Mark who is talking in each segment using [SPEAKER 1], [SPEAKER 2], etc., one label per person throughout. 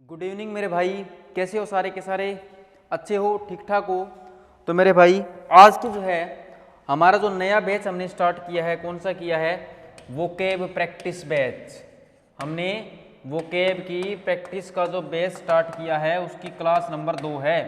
[SPEAKER 1] Good evening मेरे भाई, कैसे हो सारे के सारे? अच्छे हो, ठीक ठाक हो? तो मेरे भाई आज की जो है हमारा जो नया बैच हमने स्टार्ट किया है, कौन सा किया है? Vocab practice batch. हमने वोकेब की प्रैक्टिस का जो बैच स्टार्ट किया है उसकी क्लास नंबर 2 है,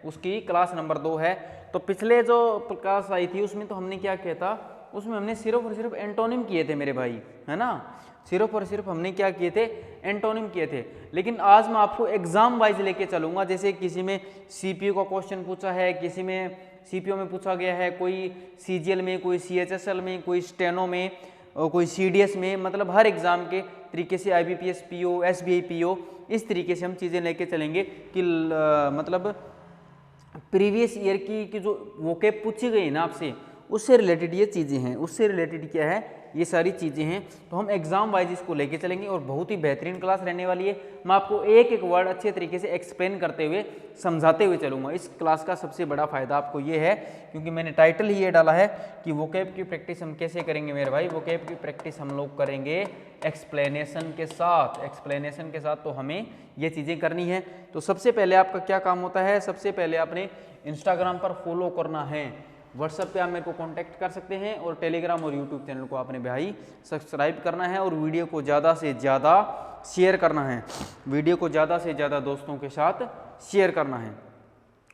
[SPEAKER 1] उसकी क्लास नंबर 2 है। तो पिछले जो क्लास आई थी उसमें तो हमने क्या किया था, उसमें हमने सिर्फ और सिर्फ एंटोनिम किए थे मेरे भाई, है ना। सिर्फ और सिर्फ हमने क्या किए थे, एंटोनिम किए थे। लेकिन आज मैं आपको एग्जाम वाइज लेके चलूंगा। जैसे किसी में सीपीयू का क्वेश्चन पूछा है, किसी में सीपीयू में पूछा गया है, कोई सीजीएल में, कोई सीएचएसएल में, कोई स्टेनो में, कोई सीडीएस में, मतलब हर एग्जाम के तरीके से आईबीपीएस पीओ, एसबीआई पीओ, इस तरीके से हम चीज़ें लेके चलेंगे कि मतलब प्रीवियस ईयर की जो वोकेब पूछी गई ना आपसे, उससे रिलेटेड ये चीज़ें हैं, उससे रिलेटेड क्या है, ये सारी चीज़ें हैं। तो हम एग्जाम वाइज इसको लेके चलेंगे और बहुत ही बेहतरीन क्लास रहने वाली है। मैं आपको एक एक वर्ड अच्छे तरीके से एक्सप्लेन करते हुए, समझाते हुए चलूँगा। इस क्लास का सबसे बड़ा फायदा आपको ये है, क्योंकि मैंने टाइटल ही ये डाला है कि वोकेब की प्रैक्टिस हम कैसे करेंगे मेरे भाई। वोकेब की प्रैक्टिस हम लोग करेंगे एक्सप्लेनेशन के साथ। एक्सप्लेनेशन के साथ तो हमें ये चीज़ें करनी है। तो सबसे पहले आपका क्या काम होता है, सबसे पहले आपने इंस्टाग्राम पर फॉलो करना है, व्हाट्सएप पे आप मेरे को कांटेक्ट कर सकते हैं, और टेलीग्राम और यूट्यूब चैनल को आपने भाई सब्सक्राइब करना है, और वीडियो को ज़्यादा से ज़्यादा शेयर करना है, वीडियो को ज़्यादा से ज़्यादा दोस्तों के साथ शेयर करना है।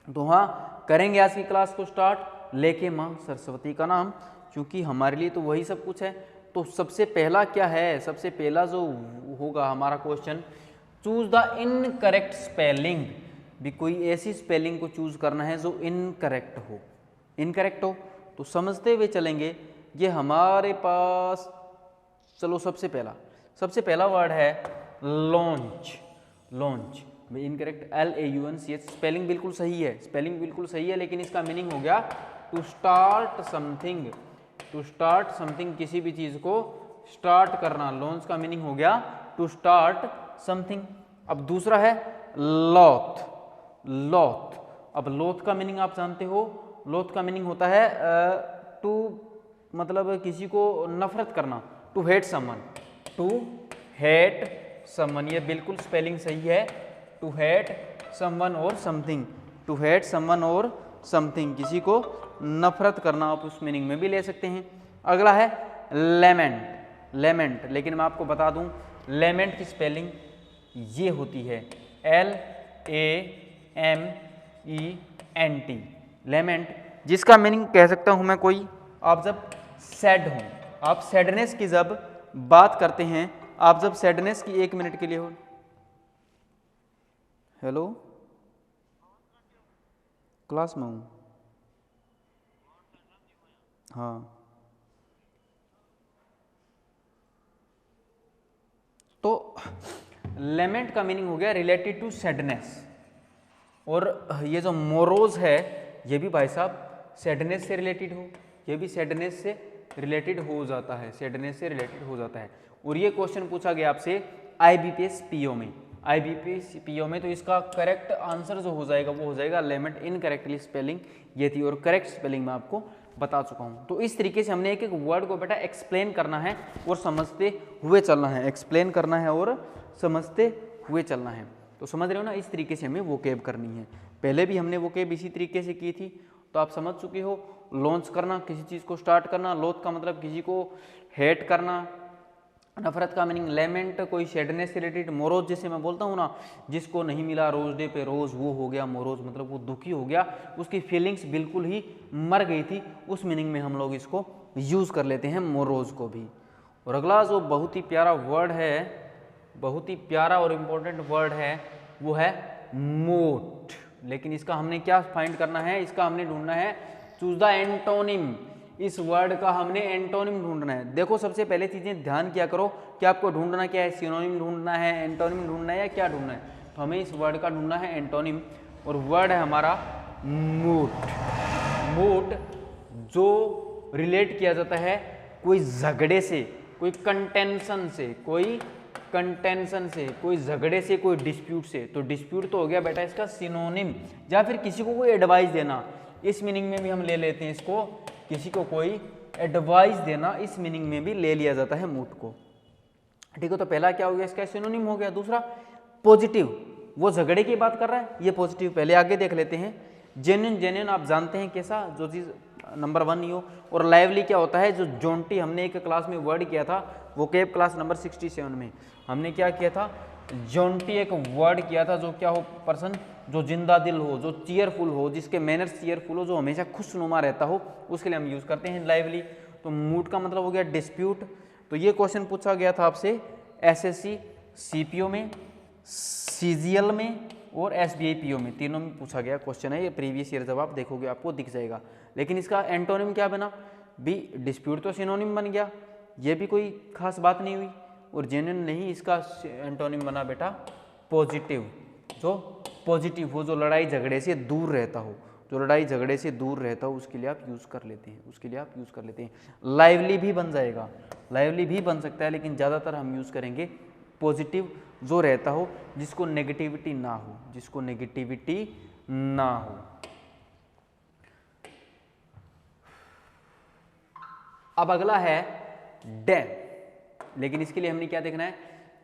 [SPEAKER 1] तो हाँ, करेंगे आज की क्लास को स्टार्ट, लेके माँ सरस्वती का नाम, क्योंकि हमारे लिए तो वही सब कुछ है। तो सबसे पहला क्या है, सबसे पहला जो होगा हमारा question, choose the incorrect spelling. भी कोई ऐसी स्पेलिंग को चूज करना है जो इनकरेक्ट हो। इनकरेक्ट हो तो समझते हुए चलेंगे। ये हमारे पास, चलो सबसे पहला वर्ड है launch. Launch incorrect, LAUNCH। Spelling बिल्कुल सही है, स्पेलिंग बिल्कुल सही है, लेकिन इसका मीनिंग हो गया to start something. To start something, किसी भी चीज को स्टार्ट करना। लॉन्च का मीनिंग हो गया टू स्टार्ट समथिंग। अब दूसरा है लॉथ। लॉथ, अब लॉथ का मीनिंग आप जानते हो। लॉथ का मीनिंग होता है टू, मतलब किसी को नफरत करना, to hate someone. To hate someone, ये बिल्कुल स्पेलिंग सही है, टू हेट समवन और समथिंग। टू हेट समवन और समथिंग, किसी को नफरत करना, आप उस मीनिंग में भी ले सकते हैं। अगला है लेमेंट। लेमेंट, लेकिन मैं आपको बता दूं, लेमेंट की स्पेलिंग ये होती है LAMENT। लेमेंट, जिसका मीनिंग कह सकता हूं मैं कोई, आप जब सैड हो, आप सैडनेस की जब बात करते हैं, आप जब सैडनेस की, 1 मिनट के लिए हो, हेलो, क्लास में हूं, हाँ। तो लेमेंट का मीनिंग हो गया रिलेटेड टू सैडनेस। और ये जो मोरोज है, ये भी भाई साहब सैडनेस से रिलेटेड हो, ये भी सैडनेस से रिलेटेड हो जाता है, सैडनेस से रिलेटेड हो जाता है। और ये क्वेश्चन पूछा गया आपसे IBPS PO में, IBPS PO में। तो इसका करेक्ट आंसर जो हो जाएगा वो हो जाएगा लेमेंट। इनकरेक्टली स्पेलिंग ये थी, और करेक्ट स्पेलिंग मैं आपको बता चुका हूँ। तो इस तरीके से हमने एक एक वर्ड को बेटा एक्सप्लेन करना है और समझते हुए चलना है, एक्सप्लेन करना है और समझते हुए चलना है। तो समझ रहे हो ना, इस तरीके से हमें वोकेब करनी है। पहले भी हमने वोकेब इसी तरीके से की थी, तो आप समझ चुके हो। लॉन्च करना, किसी चीज़ को स्टार्ट करना। लॉथ का मतलब किसी को हेट करना। नफरत का मीनिंग लेमेंट, कोई सैडनेस से रिलेटेड। मोरोज, जैसे मैं बोलता हूँ ना, जिसको नहीं मिला रोज डे पे रोज, वो हो गया मोरोज, मतलब वो दुखी हो गया, उसकी फीलिंग्स बिल्कुल ही मर गई थी, उस मीनिंग में हम लोग इसको यूज़ कर लेते हैं, मोरोज को भी। और अगला जो बहुत ही प्यारा वर्ड है, बहुत ही प्यारा और इम्पोर्टेंट वर्ड है, वो है मोट। लेकिन इसका हमने क्या फाइंड करना है, इसका हमने ढूंढना है चूज द एंटोनिम। इस वर्ड का हमने एंटोनिम ढूंढना है। देखो, सबसे पहले चीजें ध्यान किया करो कि आपको ढूंढना क्या है, सिनोनिम ढूंढना है, एंटोनिम ढूंढना है, या क्या ढूंढना है। तो हमें इस वर्ड का ढूंढना है एंटोनिम, और वर्ड है हमारा मोट। मोट जो रिलेट किया जाता है कोई झगड़े से, कोई कंटेंशन से, कोई कंटेंशन से, कोई झगड़े से, कोई डिस्प्यूट से। तो डिस्प्यूट तो हो गया बेटा इसका सिनोनिम, या फिर किसी को कोई एडवाइस देना, इस मीनिंग में भी हम ले लेते हैं इसको। किसी को कोई एडवाइस देना, इस मीनिंग में भी ले लिया जाता है मूट को। ठीक है, तो पहला क्या हो गया, इसका सिनोनिम हो गया। दूसरा पॉजिटिव। वो झगड़े की बात कर रहा है, ये पॉजिटिव। पहले आगे देख लेते हैं। जेन्युइन, जेन्युइन आप जानते हैं कैसा, जो चीज़ नंबर 1 हो। और लाइवली क्या होता है, जो जोंटी हमने एक क्लास में वर्ड किया था, वो केप क्लास नंबर 67 में हमने क्या किया था, जोंटी एक वर्ड किया था, जो क्या हो, पर्सन जो जिंदा दिल हो, जो चीयरफुल हो, जिसके मैनर्स चीयरफुल हो, जो हमेशा खुशनुमा रहता हो, उसके लिए हम यूज़ करते हैं लाइवली। तो मूड का मतलब हो गया डिस्प्यूट। तो ये क्वेश्चन पूछा गया था आपसे एसएससी सीपीओ में, सीजीएल में और एसबीआई पीओ में, तीनों में पूछा गया क्वेश्चन है। ये प्रीवियस ईयर जब आप देखोगे आपको दिख जाएगा। लेकिन इसका एंटोनिम क्या बना भी, डिस्प्यूट तो सिनोनिम बन गया, ये भी कोई खास बात नहीं हुई। और जेन्युइन नहीं, इसका एंटोनिम बना बेटा पॉजिटिव। जो पॉजिटिव हो, जो लड़ाई झगड़े से दूर रहता हो, जो लड़ाई झगड़े से दूर रहता हो, उसके लिए आप यूज़ कर लेते हैं, उसके लिए आप यूज़ कर लेते हैं। लाइवली भी बन जाएगा, लाइवली भी बन सकता है, लेकिन ज़्यादातर हम यूज़ करेंगे पॉजिटिव, जो रहता हो, जिसको नेगेटिविटी ना हो, जिसको नेगेटिविटी ना हो। अब अगला है डैम, लेकिन इसके लिए हमने क्या देखना है,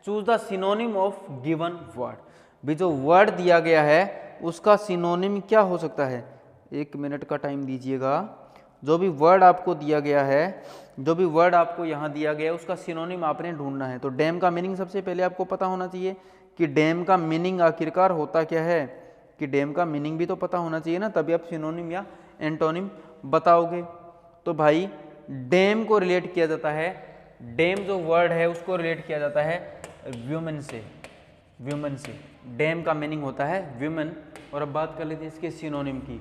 [SPEAKER 1] choose the synonym of given word. भी जो वर्ड दिया गया है उसका सिनोनिम क्या हो सकता है, 1 मिनट का टाइम दीजिएगा। जो भी वर्ड आपको दिया गया है, जो भी वर्ड आपको यहाँ दिया गया है, उसका सिनोनिम आपने ढूंढना है। तो डैम का मीनिंग सबसे पहले आपको पता होना चाहिए कि डैम का मीनिंग आखिरकार होता क्या है, कि डैम का मीनिंग भी तो पता होना चाहिए ना, तभी आप सिनोनिम या एंटोनिम बताओगे। तो भाई डैम को रिलेट किया जाता है, डैम जो वर्ड है उसको रिलेट किया जाता है व्यूमेन से, व्यूमेन से। डैम का मीनिंग होता है व्यूमेन। और अब बात कर लेते हैं इसके सिनोनिम की।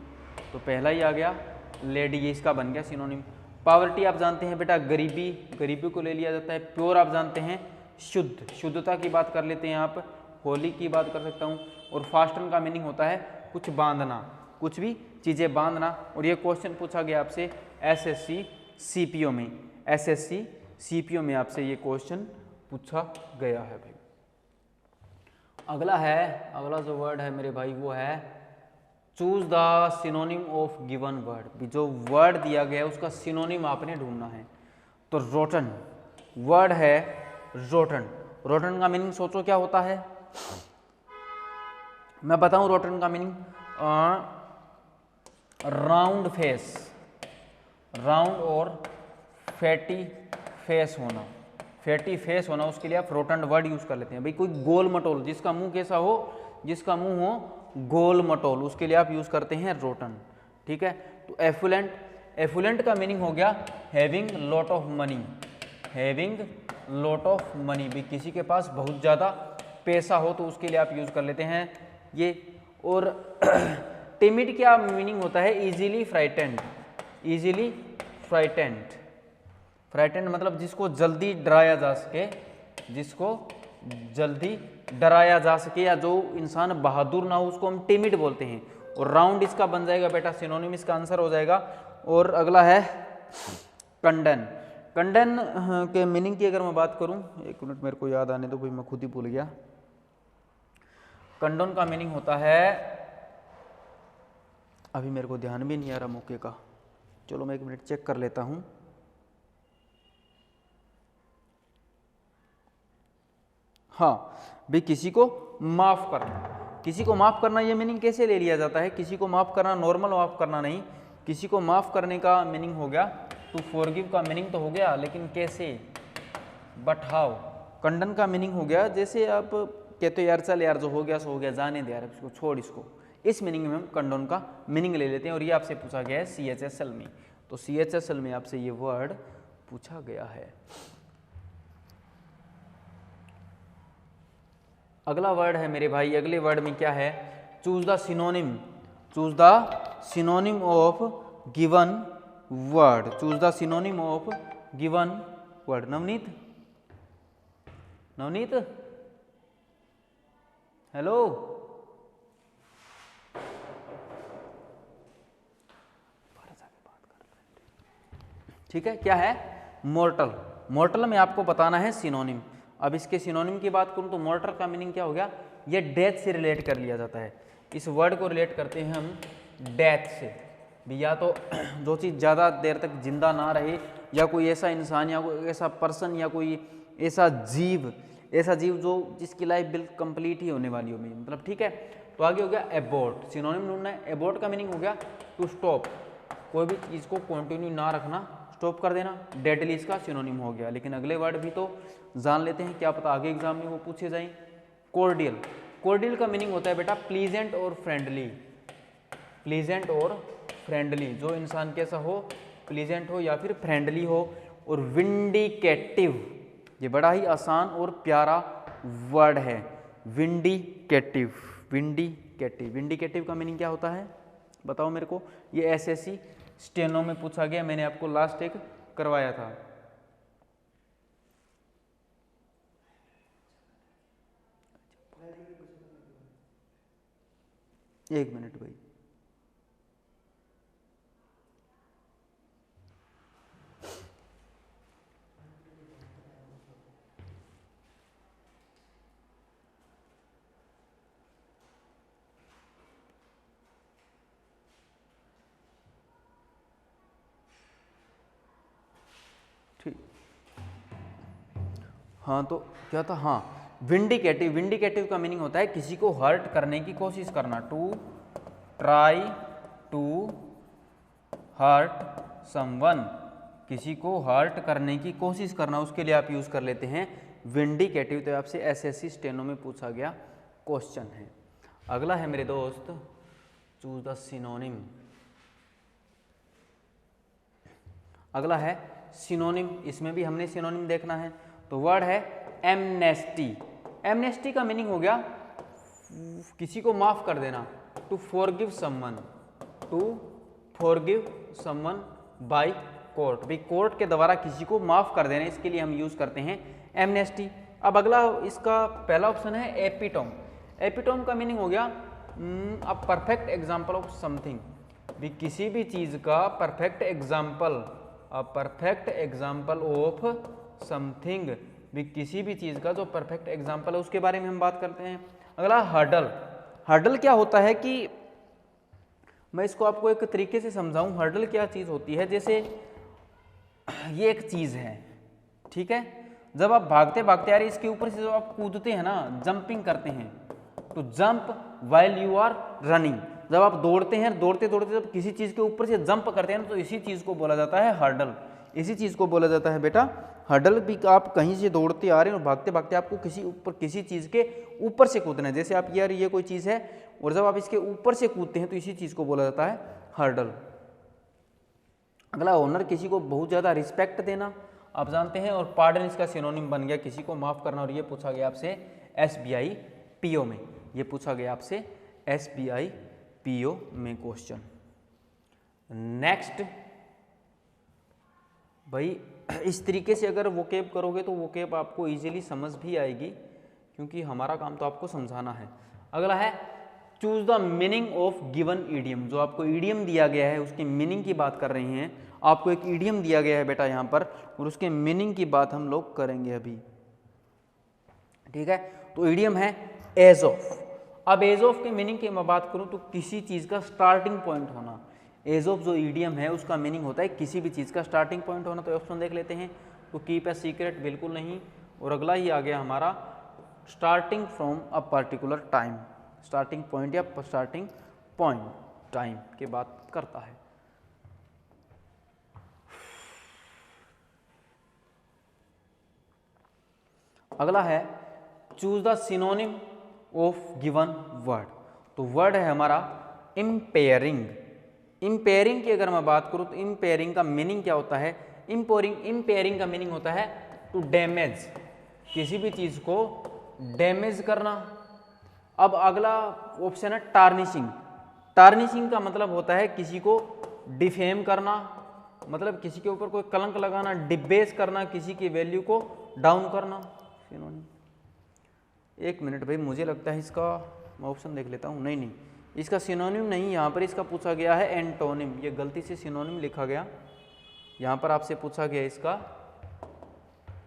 [SPEAKER 1] तो पहला ही आ गया लेडी, ये इसका बन गया सिनोनिम। पावर्टी आप जानते हैं बेटा गरीबी, गरीबी को ले लिया जाता है। प्योर आप जानते हैं शुद्ध, शुद्धता की बात कर लेते हैं आप, होली की बात कर सकता हूँ। और फास्टन का मीनिंग होता है कुछ बांधना, कुछ भी चीज़ें बांधना। और ये क्वेश्चन पूछा गया आपसे एसएससी सीपीओ में, एसएससी सीपीओ में आपसे ये क्वेश्चन पूछा गया है भाई। अगला है, अगला जो वर्ड है मेरे भाई वो है choose the synonym of given word. जो वर्ड दिया गया है उसका सिनोनिम आपने ढूंढना है। तो रोटन वर्ड है, रोटन। रोटन का मीनिंग सोचो क्या होता है, मैं बताऊं रोटन का मीनिंग, राउंड फेस, राउंड और फैटी फेस होना, फैटी फेस होना, उसके लिए आप रोटन वर्ड यूज कर लेते हैं। भाई कोई गोल मटोल, जिसका मुंह कैसा हो, जिसका मुंह हो गोल मटोल, उसके लिए आप यूज करते हैं रोटन। ठीक है। तो एफुलेंट, एफुलेंट का मीनिंग हो गया having lot of money, having lot of money, भी किसी के पास बहुत ज़्यादा पैसा हो तो उसके लिए आप यूज कर लेते हैं ये। और टिमिड क्या मीनिंग होता है, easily frightened, easily frightened, frightened मतलब जिसको जल्दी डराया जा सके, जिसको जल्दी डराया जा सके, या जो इंसान बहादुर ना हो उसको हम टिमिड बोलते हैं। और राउंड इसका बन जाएगा बेटा सिनोनिम, इसका आंसर हो जाएगा। और अगला है कंडन। कंडन के मीनिंग की अगर मैं बात करूं, 1 मिनट मेरे को याद आने दो भाई, मैं खुद ही भूल गया। कंडोन का मीनिंग होता है, अभी मेरे को ध्यान भी नहीं आ रहा मौके का, चलो मैं 1 मिनट चेक कर लेता हूं। हाँ भाई, किसी को माफ करना, किसी को माफ करना, ये मीनिंग कैसे ले लिया जाता है, किसी को माफ करना नॉर्मल माफ करना नहीं, किसी को माफ करने का मीनिंग हो गया टू फॉरगिव का मीनिंग तो हो गया, लेकिन कैसे, बट हाउ। कंडन का मीनिंग हो गया जैसे आप कहते हो यार चल यार जो हो गया सो हो गया, जाने दे यार इसको, छोड़ इसको, इस मीनिंग में हम कंडोन का मीनिंग ले लेते हैं। और ये आपसे पूछा गया है CHSL में, तो CHSL में आपसे ये वर्ड पूछा गया है। अगला वर्ड है मेरे भाई, अगले वर्ड में क्या है, choose the synonym, choose the synonym of given word, choose the synonym of given word. Navneet, Navneet hello, ठीक है। क्या है, मोर्टल, मोर्टल में आपको बताना है सिनोनिम। अब इसके सिनोनिम की बात करूं तो मोर्टल का मीनिंग क्या हो गया, ये डेथ से रिलेट कर लिया जाता है, इस वर्ड को रिलेट करते हैं हम डेथ से। भी या तो जो चीज़ ज़्यादा देर तक जिंदा ना रहे, या कोई ऐसा इंसान या कोई ऐसा पर्सन या कोई ऐसा जीव, ऐसा जीव जो जिसकी लाइफ बिल्कुल कंप्लीट ही होने वाली हो में, मतलब ठीक है। तो आगे हो गया एबॉर्ट, सिनोनिम ढूंढना है। एबॉर्ट का मीनिंग हो गया टू स्टॉप, कोई भी चीज़ को कंटिन्यू ना रखना, स्टॉप कर देना। डेडली इसका सिनोनिम हो गया। लेकिन अगले वर्ड भी तो जान लेते हैं, क्या पता आगे एग्जाम में वो पूछे जाएं। कॉर्डियल, कॉर्डियल का मीनिंग होता है बेटा प्लीजेंट और फ्रेंडली, प्लीजेंट और फ्रेंडली, जो इंसान कैसा हो, प्लीजेंट हो या फिर फ्रेंडली हो। और विंडिकेटिव, ये बड़ा ही आसान और प्यारा वर्ड है, विंडिकेटिव। विंडिकेटिव, विंडिकेटिव का मीनिंग क्या होता है बताओ मेरे को। ये एसएससी स्टेनो में पूछा गया, मैंने आपको लास्ट एक करवाया था। एक मिनट भाई, ठीक। हाँ तो क्या था, हाँ विंडिकेटिव, विंडिकेटिव का मीनिंग होता है किसी को हर्ट करने की कोशिश करना, to try to hurt someone, किसी को हर्ट करने की कोशिश करना, उसके लिए आप यूज़ कर लेते हैं विंडिकेटिव। तो आपसे एसएससी स्टेनो में पूछा गया क्वेश्चन है। अगला है मेरे दोस्त, चूज द सिनोनिम। अगला है सिनोनिम, इसमें भी हमने सिनोनिम देखना है। तो वर्ड है एमनेस्टी। एमनेस्टी का मीनिंग हो गया किसी को माफ कर देना, to forgive someone, to forgive someone by court, भाई कोर्ट के द्वारा किसी को माफ कर देना, इसके लिए हम यूज करते हैं एमनेस्टी। अब अगला इसका पहला ऑप्शन है एपिटोम। एपिटोम का मीनिंग हो गया a perfect example of something, भी किसी भी चीज का perfect example, a perfect example of something, भी किसी भी चीज का जो परफेक्ट एग्जाम्पल है उसके बारे में हम बात करते हैं। अगला हर्डल। हर्डल क्या होता है कि मैं इसको आपको एक तरीके से समझाऊं, हर्डल क्या चीज होती है, जैसे ये एक चीज है, ठीक है, जब आप भागते भागते आ रहे इसके ऊपर से जब आप कूदते हैं ना, जंपिंग करते हैं, तो jump while you are running, जब आप दौड़ते हैं, दौड़ते दौड़ते जब किसी चीज के ऊपर से जंप करते हैं ना, तो इसी चीज को बोला जाता है हर्डल, इसी चीज को बोला जाता है बेटा हर्डल। भी आप कहीं से दौड़ते आ रहे हैं और भागते भागते आपको किसी ऊपर किसी चीज के ऊपर से कूदना है, जैसे आप यार ये कोई चीज है और जब आप इसके ऊपर से कूदते हैं तो इसी चीज को बोला जाता है हर्डल। अगला ऑनर, किसी को बहुत ज्यादा रिस्पेक्ट देना, आप जानते हैं। और पार्डन इसका सिनोनिम बन गया किसी को माफ करना, और ये पूछा गया आपसे एसबीआई पीओ में, ये पूछा गया आपसे एसबीआई पीओ में क्वेश्चन। नेक्स्ट भाई इस तरीके से अगर वोकेब करोगे तो वोकेब आपको इजीली समझ भी आएगी, क्योंकि हमारा काम तो आपको समझाना है। अगला है choose the meaning of given idiom, जो आपको ईडियम दिया गया है उसकी मीनिंग की बात कर रहे हैं। आपको एक ईडियम दिया गया है बेटा यहाँ पर, और उसके मीनिंग की बात हम लोग करेंगे अभी, ठीक है। तो ईडियम है एज ऑफ। अब एज ऑफ के मीनिंग की मैं बात करूं तो किसी चीज का स्टार्टिंग पॉइंट होना, एज ऑफ जो ईडियम है उसका मीनिंग होता है किसी भी चीज का स्टार्टिंग पॉइंट होना। तो ऑप्शन देख लेते हैं, तो कीप ए सीक्रेट बिल्कुल नहीं, और अगला ही आ गया हमारा starting from a particular time, starting point या स्टार्टिंग पॉइंट टाइम की बात करता है। अगला है choose the synonym of given word. तो वर्ड है हमारा इम्पेयरिंग। इम्पेयरिंग की अगर मैं बात करूं तो इम्पेयरिंग का मीनिंग क्या होता है, इम्पेयरिंग का मीनिंग होता है टू डैमेज, किसी भी चीज को डैमेज करना। अब अगला ऑप्शन है टार्निशिंग। टार्निशिंग का मतलब होता है किसी को डिफेम करना, मतलब किसी के ऊपर कोई कलंक लगाना, डिबेस करना, किसी की वैल्यू को डाउन करना। एक मिनट भाई, मुझे लगता है इसका मैं ऑप्शन देख लेता हूँ, नहीं इसका सिनोनिम नहीं, यहाँ पर इसका पूछा गया है एंटोनिम, ये गलती से सिनोनिम लिखा गया, यहाँ पर आपसे पूछा गया इसका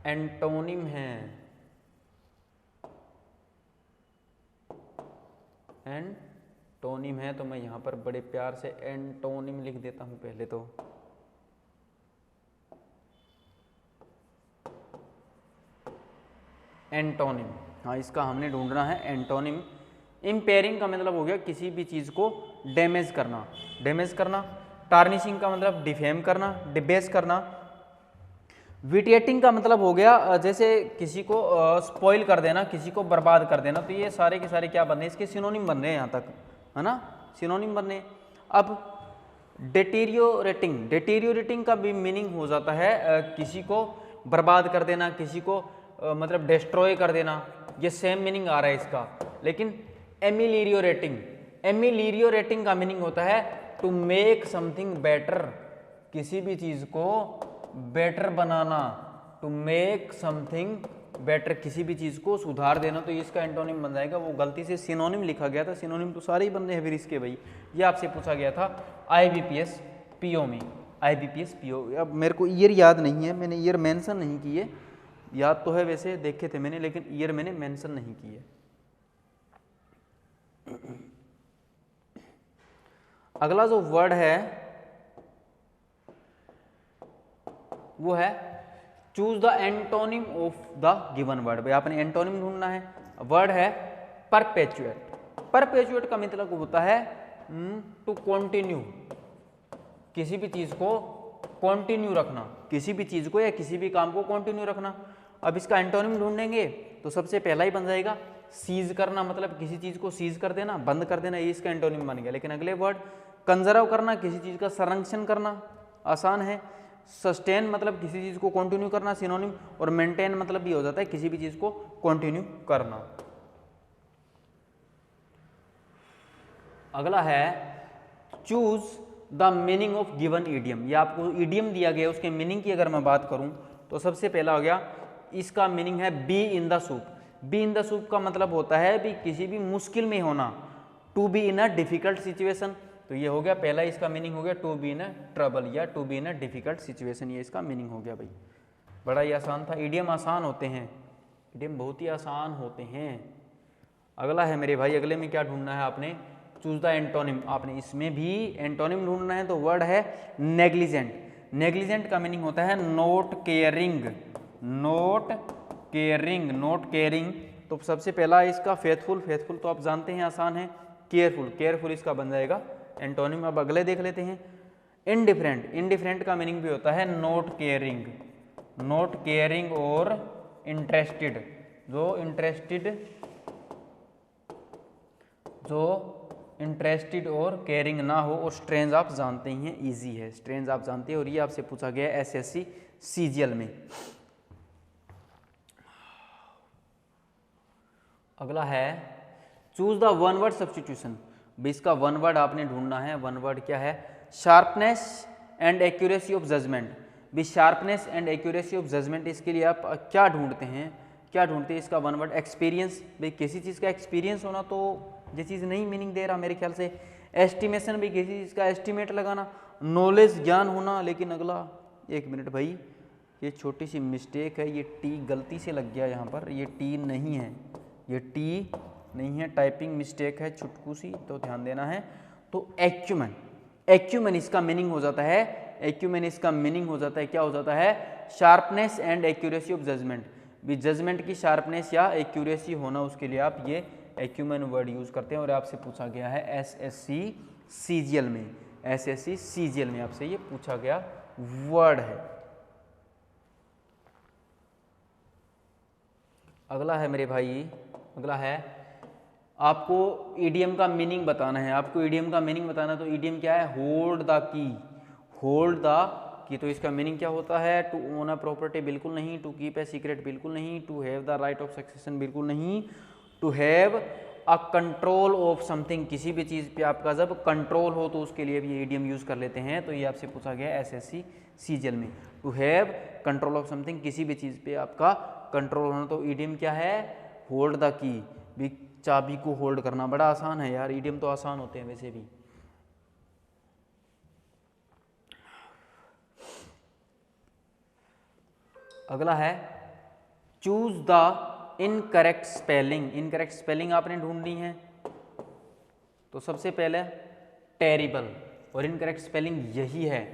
[SPEAKER 1] एंटोनिम है, एंटोनिम है। तो मैं यहाँ पर बड़े प्यार से एंटोनिम लिख देता हूँ पहले तो। एंटोनिम, हाँ इसका हमने ढूंढना है एंटोनिम। इम्पेयरिंग का मतलब हो गया किसी भी चीज़ को डैमेज करना, डैमेज करना। टार्निशिंग का मतलब डिफेम करना, डिबेस करना। विटिएटिंग का मतलब हो गया जैसे किसी को स्पॉइल कर देना, किसी को बर्बाद कर देना। तो ये सारे के सारे क्या बन रहे हैं, इसके सिनोनिम बन रहे हैं यहाँ तक, है ना, सिनोनिम बन रहे हैं। अब डेटीरियोरेटिंग, डेटीरियोरेटिंग का भी मीनिंग हो जाता है किसी को बर्बाद कर देना, किसी को मतलब डिस्ट्रॉय कर देना, ये सेम मीनिंग आ रहा है इसका। लेकिन एमिलिरियोरेटिंग, एमिलिरियोरेटिंग का मीनिंग होता है टू मेक समथिंग बेटर, किसी भी चीज़ को बेटर बनाना, टू मेक समथिंग बेटर, किसी भी चीज़ को सुधार देना। तो इसका एंटोनिम बन जाएगा, वो गलती से सिनोनिम लिखा गया था, सिनोनिम तो सारे ही बन रहे हैं फिर इसके भाई। ये आपसे पूछा गया था IBPS PO में, IBPS PO। अब मेरे को ईयर याद नहीं है, मैंने ईयर मेंशन नहीं किए, याद तो है वैसे देखे थे मैंने, लेकिन ईयर मैंने मेंशन नहीं किए। अगला जो वर्ड है वो है choose the antonym of the given word. भाई आपने एंटोनिम ढूंढना है। वर्ड है परपेचुएट। परपेचुएट का मतलब होता है टू कंटिन्यू, किसी भी चीज को कंटिन्यू रखना, किसी भी चीज को या किसी भी काम को कंटिन्यू रखना। अब इसका एंटोनिम ढूंढेंगे तो सबसे पहला ही बन जाएगा सीज करना, मतलब किसी चीज को सीज कर देना, बंद कर देना, ये इसका एंटोनिम बन गया। लेकिन अगले वर्ड कंजर्व करना, किसी चीज का संरक्षण करना, आसान है। सस्टेन मतलब किसी चीज को कंटिन्यू करना, सिनोनिम। और मेंटेन मतलब भी हो जाता है किसी भी चीज को कंटिन्यू करना। अगला है choose the meaning of given idiom. ये आपको ईडियम दिया गया, उसके मीनिंग की अगर मैं बात करूं तो सबसे पहला हो गया, इसका मीनिंग है be in the soup. Be in the soup का मतलब होता है भी किसी भी मुश्किल में होना, to be in a difficult situation. तो ये हो गया पहला, इसका मीनिंग हो गया to be in a trouble या to be in a difficult situation, ये इसका मीनिंग हो गया भाई। बड़ा ही आसान था, ईडियम आसान होते हैं, ईडियम बहुत ही आसान होते हैं। अगला है मेरे भाई, अगले में क्या ढूंढना है आपने, चूज द एंटोनिम। आपने इसमें भी एंटोनिम ढूंढना है, तो वर्ड है नेग्लिजेंट। नेग्लिजेंट का मीनिंग होता है not caring, not caring, not caring. तो सबसे पहला इसका फेथफुल, फेथफुल तो आप जानते हैं आसान है। केयरफुल, केयरफुल इसका बन जाएगा एंटोनिम। अब अगले देख लेते हैं, इनडिफरेंट। इनडिफरेंट का मीनिंग भी होता है नॉट केयरिंग, नॉट केयरिंग और इंटरेस्टेड। जो इंटरेस्टेड और केयरिंग ना हो। और स्ट्रेंज आप जानते ही हैं, इजी है, स्ट्रेंज आप जानते हैं। और ये आपसे पूछा गया है SSC CGL में। अगला है choose the one word substitution. इसका वन वर्ड आपने ढूंढना है। वन वर्ड क्या है, sharpness and accuracy of judgement. भी sharpness and accuracy of judgment, इसके लिए आप क्या ढूंढते हैं, क्या ढूंढते हैं इसका वन वर्ड, एक्सपीरियंस। भाई किसी चीज़ का एक्सपीरियंस होना, तो ये चीज़ नहीं मीनिंग दे रहा मेरे ख्याल से। एस्टिमेशन, भी किसी चीज़ का एस्टिमेट लगाना। नॉलेज, ज्ञान होना। लेकिन अगला, एक मिनट भाई, ये छोटी सी मिस्टेक है, ये टी गलती से लग गया यहाँ पर, ये टी नहीं है, ये टी नहीं है, टाइपिंग मिस्टेक है छुटकू सी, तो ध्यान देना है। तो एक्यूमेन, एक्यूमेन इसका मीनिंग हो जाता है, एक्यूमेन इसका मीनिंग हो जाता है, क्या हो जाता है, sharpness and accuracy of judgement. भी जजमेंट की शार्पनेस या एक्यूरेसी होना, उसके लिए आप ये एक्यूमेन वर्ड यूज करते हैं। और आपसे पूछा गया है SSC CGL में, SSC CGL में आपसे ये पूछा गया वर्ड है। अगला है मेरे भाई, अगला है आपको ईडियम का मीनिंग बताना है। आपको ईडियम का मीनिंग बताना है, तो ईडियम क्या है, hold the key, hold the key. तो इसका मीनिंग क्या होता है, टू ओन अ प्रॉपर्टी बिल्कुल नहीं, टू कीप ए सीक्रेट बिल्कुल नहीं, to have the right of succession बिल्कुल नहीं, to have a control of something, किसी भी चीज़ पे आपका जब कंट्रोल हो तो उसके लिए भी ये ईडियम यूज कर लेते हैं। तो ये आपसे पूछा गया है SSC CGL में, to have control of something, किसी भी चीज़ पे आपका कंट्रोल होना। तो ईडियम क्या है, होल्ड द की। भी चाबी को होल्ड करना बड़ा आसान है यार, ईडियम तो आसान होते हैं वैसे भी। अगला है choose the incorrect spelling. Incorrect spelling आपने ढूंढनी है, तो सबसे पहले टेरिबल, और इनकरेक्ट स्पेलिंग यही है,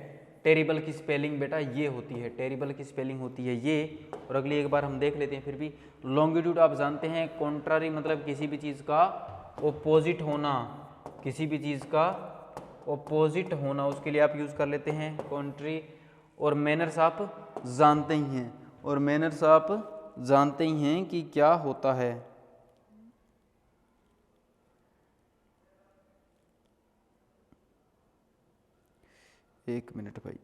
[SPEAKER 1] टेरिबल की स्पेलिंग बेटा ये होती है, टेरिबल की स्पेलिंग होती है ये। और अगली एक बार हम देख लेते हैं फिर भी। लॉन्गिट्यूड आप जानते हैं कॉन्ट्रारी मतलब किसी भी चीज़ का ओपोजिट होना, किसी भी चीज़ का ओपोजिट होना, उसके लिए आप यूज़ कर लेते हैं कॉन्ट्री। और मैनर्स आप जानते ही हैं, और मैनर्स आप जानते ही हैं कि क्या होता है। एक मिनट भाई।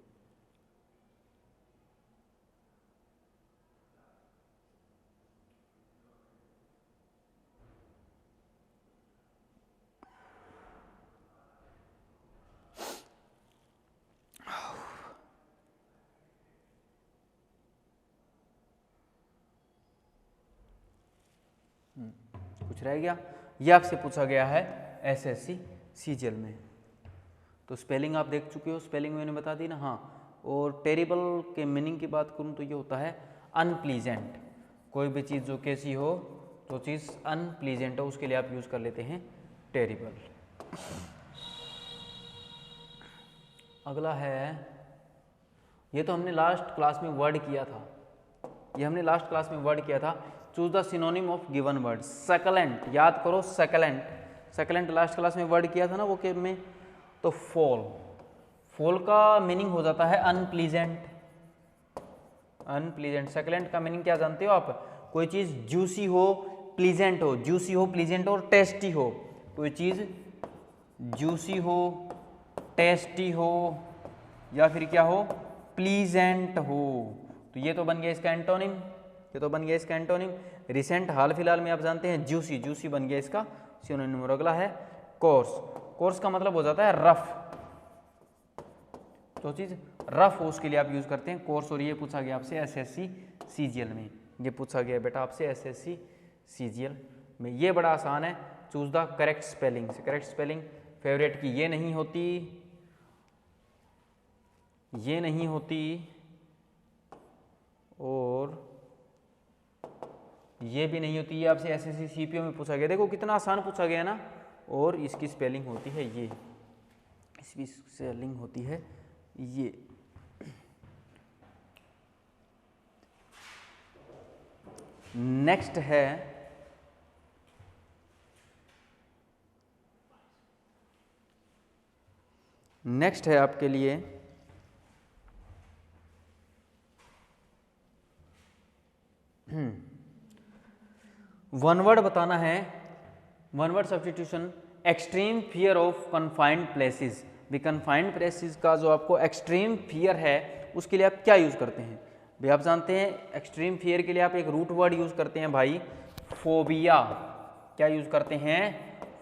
[SPEAKER 1] कुछ रह गया? ये आपसे पूछा गया है एसएससी सीजीएल में। तो स्पेलिंग आप देख चुके हो, स्पेलिंग मैंने बता दी ना। हाँ, और टेरिबल के मीनिंग की बात करूँ तो ये होता है अनप्लीजेंट। कोई भी चीज़ जो कैसी हो, जो चीज़ अनप्लीजेंट हो, उसके लिए आप यूज़ कर लेते हैं टेरिबल। अगला है, ये तो हमने लास्ट क्लास में वर्ड किया था, ये हमने लास्ट क्लास में वर्ड किया था। Choose the synonym of given word. Succulent, याद करो सकलेंट, सकलेंट लास्ट क्लास में वर्ड किया था ना वो के में। तो फॉल, फॉल का मीनिंग हो जाता है अनप्लीजेंट, अनप्लीजेंट। सकलेंट का मीनिंग क्या जानते हो आप? कोई चीज़ जूसी हो, प्लीजेंट हो, जूसी हो, प्लीजेंट और टेस्टी हो। कोई चीज़ जूसी हो, टेस्टी हो, या फिर क्या हो, प्लीजेंट हो। तो ये तो बन गया इसका एंटोनिम, ये तो बन गया इसका एंटोनिम। रिसेंट हाल फिलहाल में आप जानते हैं जूसी, जूसी बन गया इसका सिनोनिम। और अगला है कोर्स, कोर्स का मतलब हो जाता है रफ, जो चीज़ रफ हो उसके लिए आप यूज़ करते हैं कोर्स। और ये पूछा गया आपसे एसएससी सीजीएल में, ये पूछा गया बेटा आपसे एसएससी सीजीएल में। ये बड़ा आसान है, choose the correct spelling. Correct spelling favourite की ये नहीं होती, ये नहीं होती, और ये भी नहीं होती। ये आपसे एसएससी सीपीओ में पूछा गया, देखो कितना आसान पूछा गया ना। और इसकी स्पेलिंग होती है ये, इसकी स्पेलिंग होती है ये। नेक्स्ट है, नेक्स्ट है आपके लिए वन वर्ड बताना है, one word substitution. Extreme fear of confined places. भी कन्फाइंड प्लेसेस का जो आपको एक्सट्रीम फियर है उसके लिए आप क्या यूज़ करते हैं? भाई आप जानते हैं एक्सट्रीम फियर के लिए आप एक रूट वर्ड यूज़ करते हैं भाई, फोबिया। क्या यूज़ करते हैं?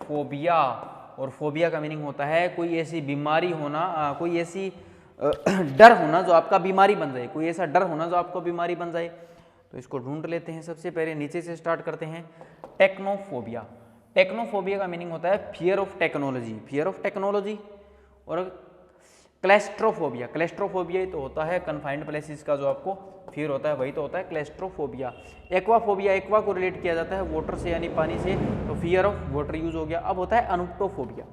[SPEAKER 1] फोबिया। और फोबिया का मीनिंग होता है कोई ऐसी बीमारी होना, कोई ऐसी डर होना जो आपका बीमारी बन जाए, कोई ऐसा डर होना जो आपको बीमारी बन जाए। तो इसको ढूंढ लेते हैं। सबसे पहले नीचे से स्टार्ट करते हैं। टेक्नोफोबिया, टेक्नोफोबिया का मीनिंग होता है fear of technology, fear of technology. और क्लेस्ट्रोफोबिया, क्लेस्ट्रोफोबिया तो होता है कन्फाइंड प्लेसेस का जो आपको फियर होता है, वही तो होता है क्लेस्ट्रोफोबिया। एक्वाफोबिया, एक्वा को रिलेट किया जाता है वाटर से यानी पानी से, तो फियर ऑफ वाटर यूज हो गया। अब होता है अनुप्टोफोबिया,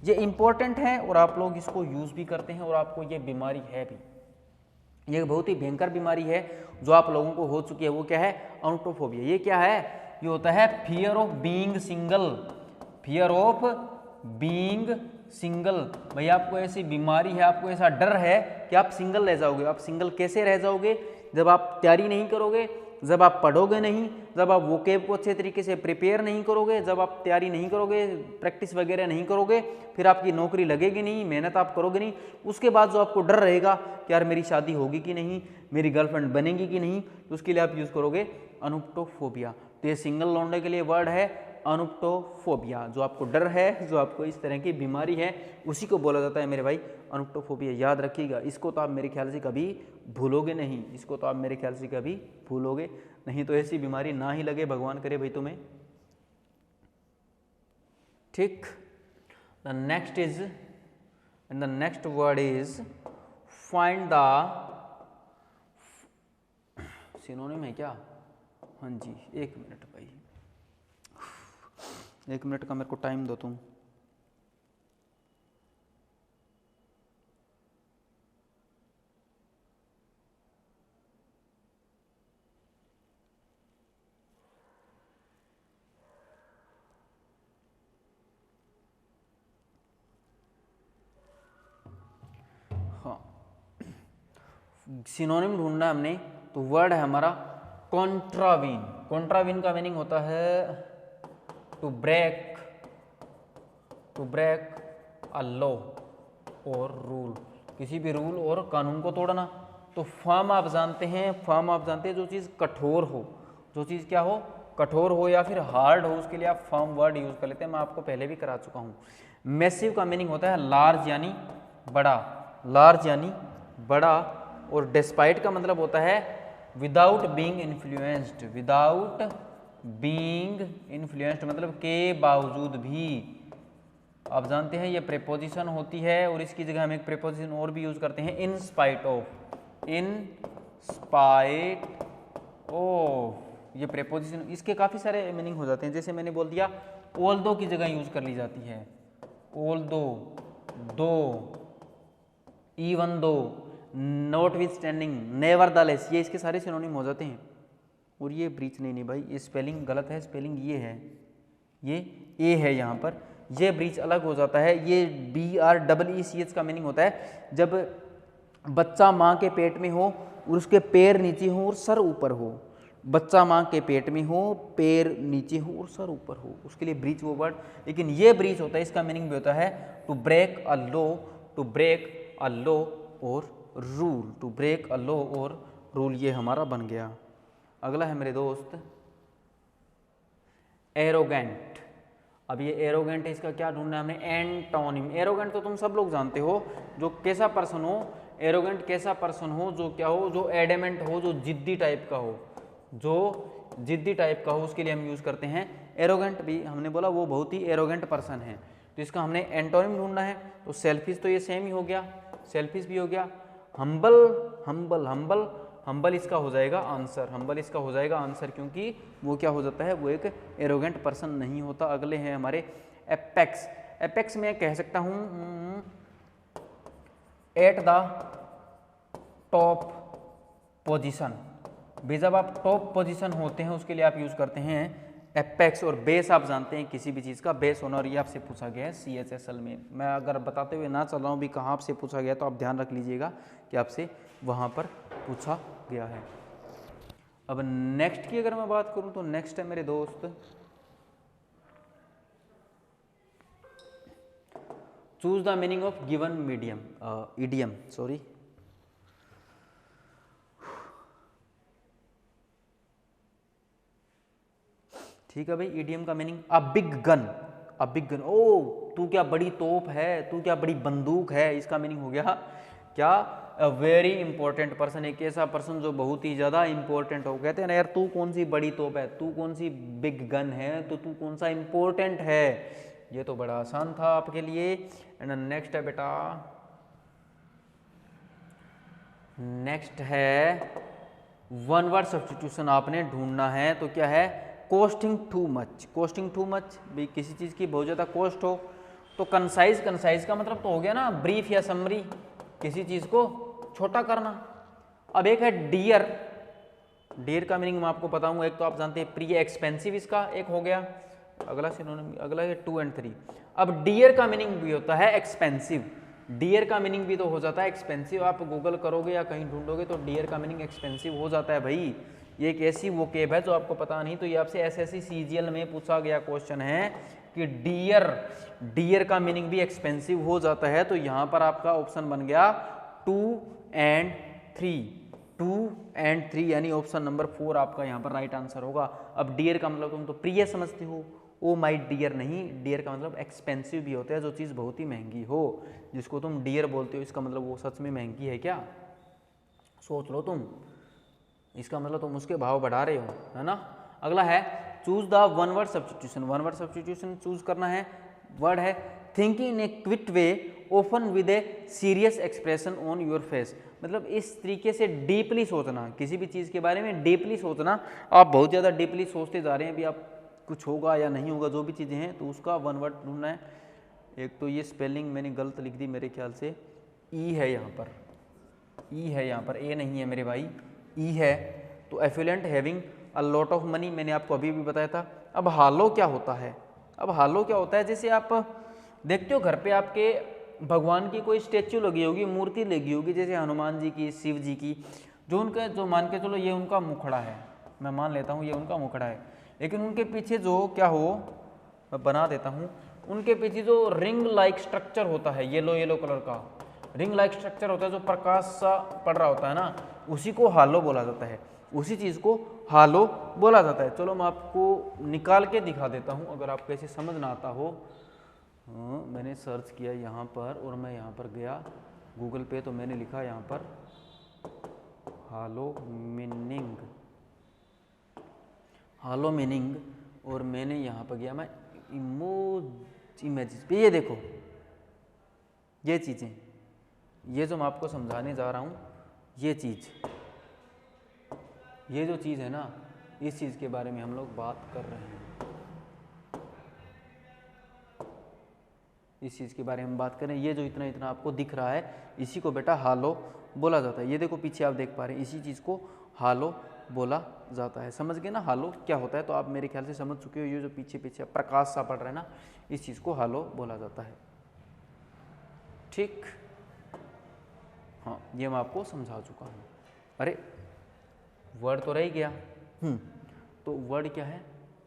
[SPEAKER 1] ये इंपॉर्टेंट है और आप लोग इसको यूज भी करते हैं, और आपको ये बीमारी है भी, ये बहुत ही भयंकर बीमारी है जो आप लोगों को हो चुकी है। वो क्या है? अनुप्टोफोबिया। ये क्या है? ये होता है fear of being single, fear of being single. भाई आपको ऐसी बीमारी है, आपको ऐसा डर है कि आप सिंगल रह जाओगे। आप सिंगल कैसे रह जाओगे? जब आप तैयारी नहीं करोगे, जब आप पढ़ोगे नहीं, जब आप वोकेब को अच्छे तरीके से प्रिपेयर नहीं करोगे, जब आप तैयारी नहीं करोगे, प्रैक्टिस वगैरह नहीं करोगे, फिर आपकी नौकरी लगेगी नहीं, मेहनत आप करोगे नहीं। उसके बाद जो आपको डर रहेगा कि यार मेरी शादी होगी कि नहीं, मेरी गर्लफ्रेंड बनेगी कि नहीं, तो उसके लिए आप यूज़ करोगे अनुप्टोफोबिया। तो ये सिंगल लौंडे के लिए वर्ड है अनुप्टोफोबिया। जो आपको डर है, जो आपको इस तरह की बीमारी है, उसी को बोला जाता है मेरे भाई अनुप्टोफोबिया। याद रखिएगा, इसको तो आप मेरे ख्याल से कभी भूलोगे नहीं, इसको तो आप मेरे ख्याल से कभी भूलोगे नहीं। तो ऐसी बीमारी ना ही लगे, भगवान करे भाई तुम्हें। ठीक। The next is, and the next word is find the synonym है क्या? हाँ जी, एक मिनट भाई, एक मिनट का मेरे को टाइम दो तुम। सिनोनिम ढूंढना है हमने, तो वर्ड है हमारा कॉन्ट्रावीन। कॉन्ट्रावीन का मीनिंग होता है टू ब्रेक अ लॉ और रूल, किसी भी रूल और कानून को तोड़ना। तो फर्म आप जानते हैं, जो चीज़ कठोर हो, जो चीज़ क्या हो, कठोर हो या फिर हार्ड हो, उसके लिए आप फर्म वर्ड यूज कर लेते हैं। मैं आपको पहले भी करा चुका हूँ। मैसिव का मीनिंग होता है लार्ज यानी बड़ा, और डिस्पाइट का मतलब होता है विदाउट बीइंग इन्फ्लुएंस्ड, मतलब के बावजूद भी। आप जानते हैं ये प्रीपोजिशन होती है, और इसकी जगह हम एक प्रीपोजिशन और भी यूज करते हैं, इन स्पाइट ऑफ। ये प्रीपोजिशन, इसके काफ़ी सारे मीनिंग हो जाते हैं। जैसे मैंने बोल दिया, ऑल्दो की जगह यूज कर ली जाती है, ऑल्दो, दो, इवन दो, नॉटविथस्टैंडिंग, नेवरदलेस, ये इसके सारे सिनोनिम हो जाते हैं। और ये ब्रीच नहीं भाई, ये स्पेलिंग गलत है, स्पेलिंग ये है, ये ए है यहाँ पर, ये ब्रीच अलग हो जाता है। ये BREECH का मीनिंग होता है जब बच्चा माँ के पेट में हो और उसके पैर नीचे हो और सर ऊपर हो। बच्चा माँ के पेट में हो, पैर नीचे हो और सर ऊपर हो, उसके लिए ब्रीच वो वर्ड। लेकिन ये ब्रीच होता है, इसका मीनिंग भी होता है टू ब्रेक अ लॉ और rule, to break a law और रूल, ये हमारा बन गया। अगला है मेरे दोस्त एरोगेंट। अब ये एरोगेंट है, इसका क्या ढूंढना है हमने, एंटोनिम। एरोगेंट तो तुम सब लोग जानते हो, जो कैसा पर्सन हो, एरोगेंट कैसा पर्सन हो, जो क्या हो, जो एडेमेंट हो, जो जिद्दी टाइप का हो, उसके लिए हम यूज करते हैं एरोगेंट। भी हमने बोला वो बहुत ही एरोगेंट पर्सन है, तो इसका हमने एंटोनिम ढूंढना है। तो सेल्फिश तो ये सेम ही हो गया, सेल्फिश भी हो गया। हम्बल इसका हो जाएगा आंसर, क्योंकि वो क्या हो जाता है, वो एक एरोगेंट पर्सन नहीं होता। अगले हैं हमारे एपेक्स में कह सकता हूं एट द टॉप पोजीशन। भी जब आप टॉप पोजीशन होते हैं उसके लिए आप यूज करते हैं एपेक्स। और बेस आप जानते हैं किसी भी चीज़ का बेस होना, और ये आपसे पूछा गया है CHSL में। मैं अगर बताते हुए ना चल रहा हूँ भी कहाँ आपसे पूछा गया, तो आप ध्यान रख लीजिएगा कि आपसे वहाँ पर पूछा गया है। अब नेक्स्ट की अगर मैं बात करूँ तो नेक्स्ट है मेरे दोस्त choose the meaning of given idiom. ठीक है भाई, इडियम का मीनिंग अ बिग गन। ओ तू क्या बड़ी तोप है, तू क्या बड़ी बंदूक है, इसका मीनिंग हो गया क्या, अ वेरी इंपॉर्टेंट पर्सन, एक ऐसा पर्सन जो बहुत ही ज्यादा इंपॉर्टेंट हो। कहते हैं ना यार, तू कौन सी बड़ी तोप है, तू कौन सी बिग गन है, तो तू कौन सा इंपॉर्टेंट है। ये तो बड़ा आसान था आपके लिए। एंड नेक्स्ट है बेटा, नेक्स्ट है वन वर्ड सब्स्टिट्यूशन आपने ढूंढना है। तो क्या है, कॉस्टिंग टू मच भी, किसी चीज़ की बहुत ज़्यादा कॉस्ट हो। तो कंसाइज का मतलब तो हो गया ना ब्रीफ या समरी, किसी चीज़ को छोटा करना। अब एक है डियर का मीनिंग मैं आपको बताऊंगा। एक तो आप जानते हैं प्री एक्सपेंसिव, इसका एक हो गया। अगला सिनोनिम, अगला है 2 और 3। अब डियर का मीनिंग भी होता है एक्सपेंसिव, डियर का मीनिंग भी तो हो जाता है एक्सपेंसिव। आप गूगल करोगे या कहीं ढूंढोगे तो डियर का मीनिंग एक्सपेंसिव हो जाता है भाई। ये एक ऐसी वोकेब है जो आपको पता नहीं, तो ये आपसे SSC CGL में पूछा गया क्वेश्चन है कि डियर का मीनिंग भी एक्सपेंसिव हो जाता है। तो यहाँ पर आपका ऑप्शन बन गया 2 और 3 यानी ऑप्शन नंबर 4 आपका यहाँ पर राइट आंसर होगा। अब डियर का मतलब तुम तो प्रिय समझते हो, ओ माई डियर नहीं, डियर का मतलब एक्सपेंसिव भी होता है, जो चीज़ बहुत ही महंगी हो, जिसको तुम डियर बोलते हो, इसका मतलब वो सच में महंगी है क्या, सोच लो तुम, इसका मतलब तुम उसके भाव बढ़ा रहे हो, है ना। अगला है choose the one word substitution choose करना है। वर्ड है thinking in a quick way open with a serious expression on your face. मतलब इस तरीके से डीपली सोचना, किसी भी चीज़ के बारे में डीपली सोचना। आप बहुत ज़्यादा डीपली सोचते जा रहे हैं, अभी आप कुछ होगा या नहीं होगा, जो भी चीज़ें हैं, तो उसका वन वर्ड ढूंढना है। एक तो ये स्पेलिंग मैंने गलत लिख दी मेरे ख्याल से, ई है यहाँ पर, ए नहीं है मेरे भाई, ई है। तो effluent having a lot of money, मैंने आपको अभी भी बताया था। अब हालो क्या होता है, जैसे आप देखते हो घर पे आपके भगवान की कोई स्टेच्यू लगी होगी, मूर्ति लगी होगी, जैसे हनुमान जी की, शिव जी की, जो उनका, जो मान के चलो ये उनका मुखड़ा है, मैं मान लेता हूँ ये उनका मुखड़ा है, लेकिन उनके पीछे जो क्या हो, मैं बना देता हूँ, उनके पीछे जो रिंग लाइक स्ट्रक्चर होता है, येलो येलो कलर का रिंग लाइक स्ट्रक्चर होता है, जो प्रकाश सा पड़ रहा होता है ना, उसी को हालो बोला जाता है, उसी चीज़ को हालो बोला जाता है। चलो मैं आपको निकाल के दिखा देता हूँ, अगर आपको ऐसे समझ ना आता हो। मैंने सर्च किया यहाँ पर और मैं यहाँ पर गया गूगल पे, तो मैंने लिखा यहाँ पर हालो मीनिंग, हालो मीनिंग, और मैंने यहाँ पर गया मैं इमेजेस पे, ये देखो ये चीज़ें, ये जो मैं आपको समझाने जा रहा हूँ, ये चीज़, ये जो चीज़ है ना, इस चीज़ के बारे में हम लोग बात कर रहे हैं, इस चीज़ के बारे में बात करें। ये जो इतना इतना आपको दिख रहा है, इसी को बेटा हालो बोला जाता है। ये देखो पीछे आप देख पा रहे हैं, इसी चीज़ को हालो बोला जाता है। समझ गए ना हालो क्या होता है? तो आप मेरे ख्याल से समझ चुके हो, ये जो पीछे पीछे प्रकाश सा पड़ रहा है ना, इस चीज़ को हालो बोला जाता है। ठीक, हाँ ये मैं आपको समझा चुका हूँ। अरे वर्ड तो रह ही गया। तो वर्ड क्या है?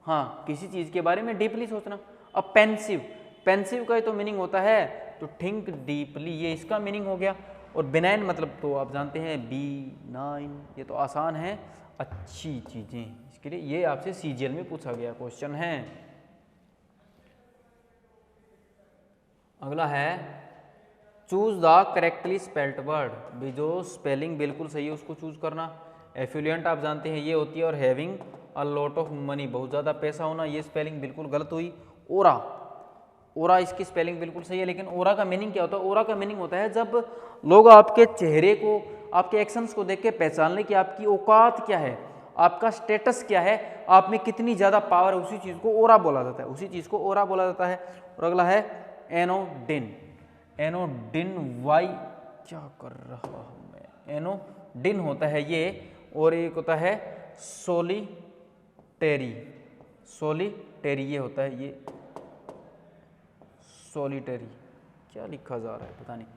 [SPEAKER 1] हाँ, किसी चीज़ के बारे में डीपली सोचना। अब पेंसिव, पेंसिव का तो मीनिंग होता है तो थिंक डीपली, ये इसका मीनिंग हो गया। और बेनाइन मतलब तो आप जानते हैं, बी नाइन, ये तो आसान है, अच्छी चीज़ें। इसके लिए ये आपसे सीजीएल में पूछा गया क्वेश्चन है। अगला है choose the correctly spelled word, भी जो स्पेलिंग बिल्कुल सही है उसको चूज करना। एफ्लुएंट आप जानते हैं ये होती है, और having a lot of money, बहुत ज़्यादा पैसा होना, ये स्पेलिंग बिल्कुल गलत हुई। ओरा, ओरा इसकी स्पेलिंग बिल्कुल सही है, लेकिन ओरा का मीनिंग क्या होता है? ओरा का मीनिंग होता है जब लोग आपके चेहरे को, आपके एक्शंस को देख के पहचान ले कि आपकी औकात क्या है, आपका स्टेटस क्या है, आप में कितनी ज़्यादा पावर है, उसी चीज़ को ओरा बोला जाता है, उसी चीज़ को ओरा बोला जाता है। और अगला है एनोडिन, एनोडिन, वाई क्या कर रहा हूँ मैं, एनोडिन होता है ये, और एक होता है सोलिटेरी, सोलिटेरी ये होता है, ये सोलिटेरी, क्या लिखा जा रहा है पता नहीं,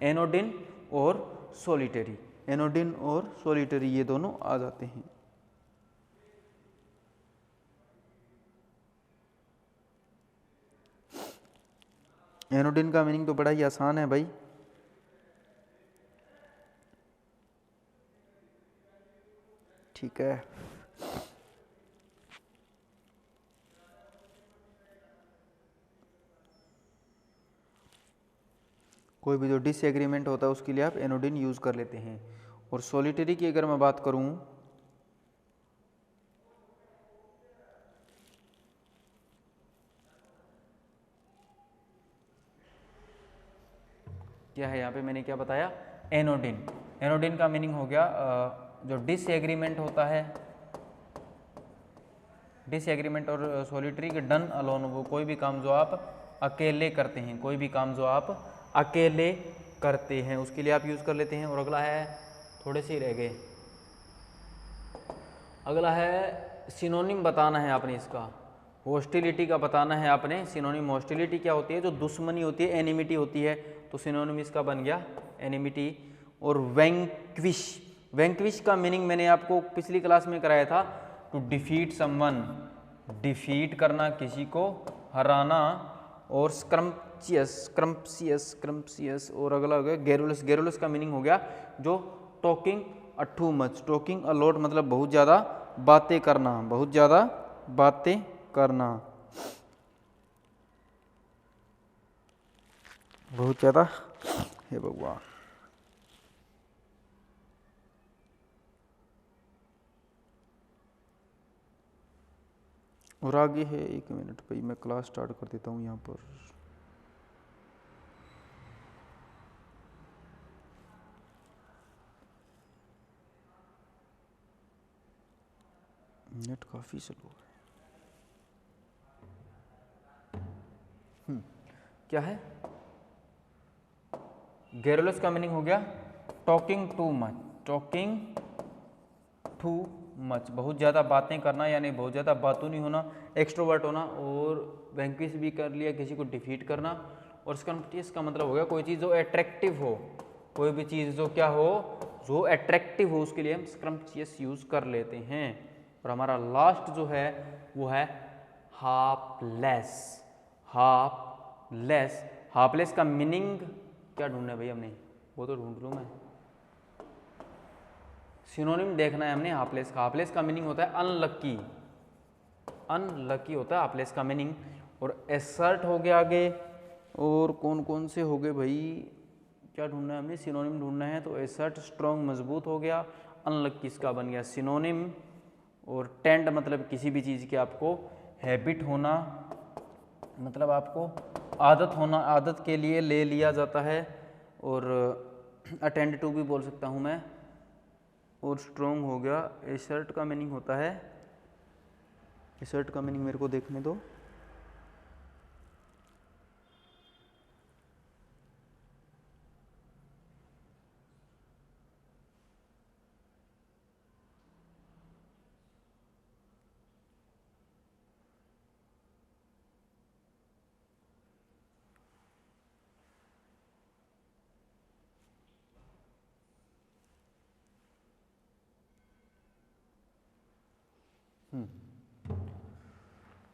[SPEAKER 1] एनोडिन और सोलिटेरी, एनोडिन और सोलिटेरी ये दोनों आ जाते हैं। एनोडिन का मीनिंग तो बड़ा ही आसान है भाई, ठीक है। कोई भी जो डिसएग्रीमेंट होता है उसके लिए आप एनोडिन यूज कर लेते हैं। और सोलिटरी की अगर मैं बात करूं, क्या है यहाँ पे, मैंने क्या बताया, एनोडिन, एनोडिन का मीनिंग हो गया जो डिसएग्रीमेंट होता है, डिसएग्रीमेंट। और सोलिटरी के डन अलोन, वो कोई भी काम जो आप अकेले करते हैं, कोई भी काम जो आप अकेले करते हैं उसके लिए आप यूज़ कर लेते हैं। और अगला है, थोड़े से ही रह गए, अगला है सिनोनिम बताना है आपने इसका, हॉस्टिलिटी का बताना है आपने सिनोनिम। हॉस्टिलिटी क्या होती है? जो दुश्मनी होती है, एनिमिटी होती है, तो सिनोनिम इसका बन गया एनिमिटी। और वैंक्विश, वैंक्विश का मीनिंग मैंने आपको पिछली क्लास में कराया था, टू डिफीट समवन, डिफीट करना, किसी को हराना। और स्क्रम्पचियस, स्क्रम्पसियस, स्क्रम्पसियस। और अगला हो गया गैरुलस, गैरुलस का मीनिंग हो गया जो talking a too much, talking a lot मतलब बहुत ज़्यादा बातें करना, बहुत ज़्यादा बातें करना, बहुत ज़्यादा, हे भगवान। और आगे है, एक मिनट भाई मैं क्लास स्टार्ट कर देता हूँ यहाँ पर। नेट काफ़ी स्लो है। क्या है? गैरुलस का मीनिंग हो गया talking too much, talking too much, बहुत ज़्यादा बातें करना, यानी बहुत ज़्यादा बातूनी होना, एक्सट्रोवर्ट होना। और वैंक्विश भी कर लिया, किसी को डिफीट करना। और स्क्रम्पटियस का मतलब हो गया कोई चीज़ जो अट्रैक्टिव हो, कोई भी चीज़ जो क्या हो, जो अट्रैक्टिव हो, उसके लिए हम स्क्रम्पटियस यूज़ कर लेते हैं। और हमारा लास्ट जो है वो है हार्पलेस। हार्पलेस, हार्पलेस का मीनिंग क्या ढूंढना है भाई हमने, वो तो ढूंढ लूँ मैं, सिनोनिम देखना है हमने हार्पलेस का। हार्पलेस का मीनिंग होता है अनलकी, अनलकी होता है हार्पलेस का मीनिंग। और एसर्ट हो गया आगे, और कौन कौन से हो गए भाई, क्या ढूंढना है हमने, सिनोनिम ढूंढना है। तो एसर्ट स्ट्रॉन्ग मजबूत हो गया, अनलकी इसका बन गया सिनोनिम। और टेंड मतलब किसी भी चीज़ की आपको हैबिट होना, मतलब आपको आदत होना, आदत के लिए ले लिया जाता है। और अटेंड टू भी बोल सकता हूँ मैं। और स्ट्रॉन्ग हो गया, एसर्ट का मीनिंग होता है, एसर्ट का मीनिंग मेरे को देखने दो।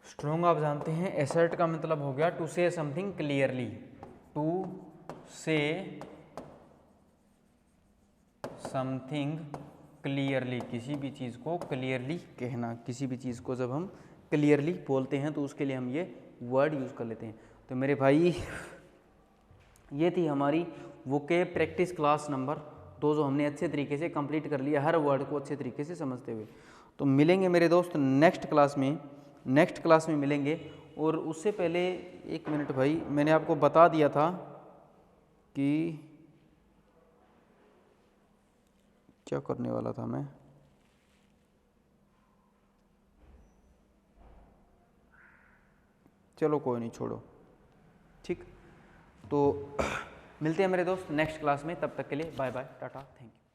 [SPEAKER 1] स्ट्रॉन्ग आप जानते हैं, एसर्ट का मतलब हो गया to say something clearly, to say something clearly, किसी भी चीज़ को क्लियरली कहना। किसी भी चीज़ को जब हम क्लियरली बोलते हैं तो उसके लिए हम ये वर्ड यूज़ कर लेते हैं। तो मेरे भाई ये थी हमारी वोकैब प्रैक्टिस क्लास नंबर 2, जो हमने अच्छे तरीके से कंप्लीट कर लिया, हर वर्ड को अच्छे तरीके से समझते हुए। तो मिलेंगे मेरे दोस्त नेक्स्ट क्लास में, नेक्स्ट क्लास में मिलेंगे। और उससे पहले एक मिनट भाई, मैंने आपको बता दिया था कि क्या करने वाला था मैं, चलो कोई नहीं, छोड़ो, ठीक। तो मिलते हैं मेरे दोस्त नेक्स्ट क्लास में, तब तक के लिए bye bye, tata, thank you.